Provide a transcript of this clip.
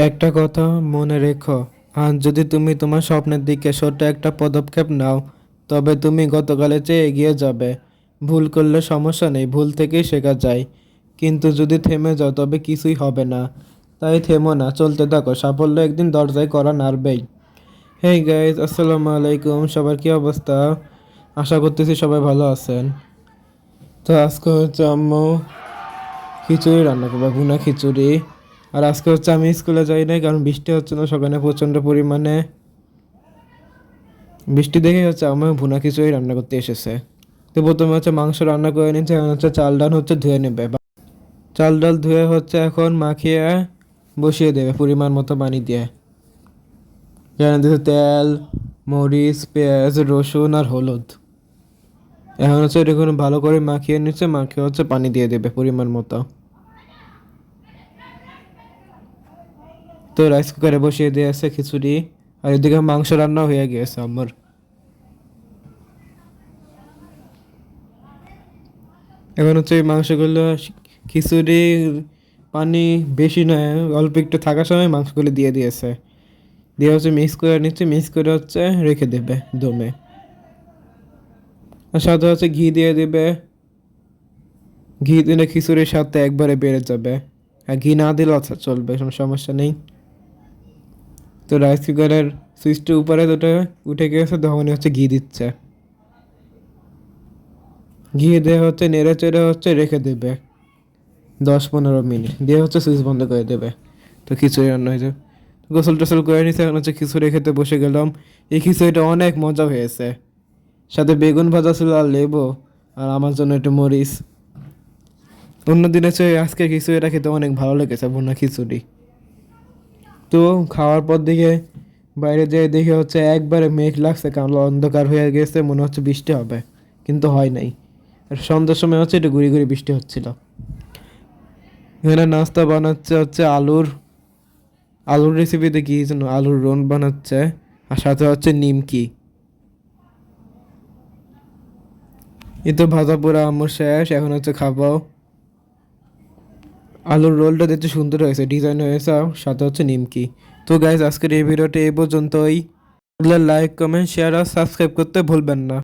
একটা কথা মনে রেখো, আজ যদি তুমি তোমার স্বপ্নের দিকে ছোট্ট একটা পদক্ষেপ নাও, তবে তুমি গতকালের চেয়ে এগিয়ে যাবে। ভুল করলে সমস্যা নেই, ভুল থেকেই শেখা যায়। কিন্তু যদি থেমে যাও তবে কিছুই হবে না। তাই থেমো না, চলতে থাকো, সাফল্য একদিন দরজায় করা নাড়বেই। হেই গাইজ, আসসালামু আলাইকুম। সবার কি অবস্থা? আশা করতেছি সবাই ভালো আছেন। তো আজকে হচ্ছে আম্মু খিচুড়ি রান্না করবে, ভুনা খিচুড়ি। আর আজকে হচ্ছে আমি স্কুলে যাই নাই, কারণ বৃষ্টি হচ্ছে না সকালে প্রচণ্ড পরিমাণে। বৃষ্টি দেখে হচ্ছে আমার ভুনা খিচুড়ি রান্না করতে এসেছে। তো প্রথমে হচ্ছে মাংস রান্না করে নিচ্ছে, এখন হচ্ছে চাল ডাল হচ্ছে ধুয়ে নেবে। চাল ডাল ধুয়ে হচ্ছে এখন মাখিয়ে বসিয়ে দেবে পরিমাণ মতো পানি দিয়ে। এখানে দিচ্ছে তেল, মরিচ, পেঁয়াজ, রসুন আর হলুদ। এখন হচ্ছে এটা ভালো করে মাখিয়ে নিচ্ছে, মাখিয়ে হচ্ছে পানি দিয়ে দেবে পরিমাণ মতো। তো রাইস কুকারে বসিয়ে দিয়েছে খিচুড়ি। আর এদিকে মাংস রান্না হয়ে গিয়েছে আমার। এখন হচ্ছে এই মাংসগুলো খিচুড়ি পানি বেশি নয়, অল্প একটু থাকার সময় মাংসগুলো দিয়ে দিয়েছে। দিয়ে হচ্ছে মিক্স করে নিচ্ছে, মিক্স করে হচ্ছে রেখে দেবে দমে। আর সাথে হচ্ছে ঘি দিয়ে দেবে। ঘি দিলে খিচুড়ির সাথে একবারে বেড়ে যাবে। আর ঘি না দিলেও আচ্ছা চলবে, কোনো সমস্যা নেই। তো রাইস কুকারের সুইচটা উপরে দুটো উঠে গিয়েছে, তখনই হচ্ছে ঘি দিচ্ছে। ঘি দিয়ে হচ্ছে নেড়ে চেড়ে হচ্ছে রেখে দেবে 10-15 মিনিট, দিয়ে হচ্ছে সুইচ বন্ধ করে দেবে। তো খিচুড়ি রান্না হয়ে যাবে। গোসল টোসল করে নিচ্ছে, এখন হচ্ছে খিচুড়ি খেতে বসে গেলাম। এই খিচুড়িটা অনেক মজা হয়েছে। সাথে বেগুন ভাজা ছিল আর লেবু, আর আমার জন্য একটু মরিচ। অন্য দিনের চেয়ে আজকে খিচুড়িটা খেতে অনেক ভালো লেগেছে, ভুনা খিচুড়ি। তো খাওয়ার পর দিকে বাইরে যেয়ে দেখে হচ্ছে একবারে মেঘ লাগছে, কালো অন্ধকার হয়ে গেছে, মনে হচ্ছে বৃষ্টি হবে, কিন্তু হয় নাই। আর সন্ধ্যার সময় হচ্ছে একটু গুড়ি গুড়ি বৃষ্টি হচ্ছিল। এখানে নাস্তা বানাচ্ছে হচ্ছে আলুর রেসিপিতে কি যেন আলুর রোল বানাচ্ছে, আর সাথে হচ্ছে নিমকি। এই তো ভাজা পোড়া আমার শেষ, এখন হচ্ছে খাবো। আলুর রোলটা দেখতে সুন্দর হয়েছে, ডিজাইন হয়েছে, আর সাথে হচ্ছে নিমকি। তো গাইজ, আজকের এই ভিডিওটা এই পর্যন্তই। লাইক, কমেন্ট, শেয়ার আর সাবস্ক্রাইব করতে ভুলবেন না।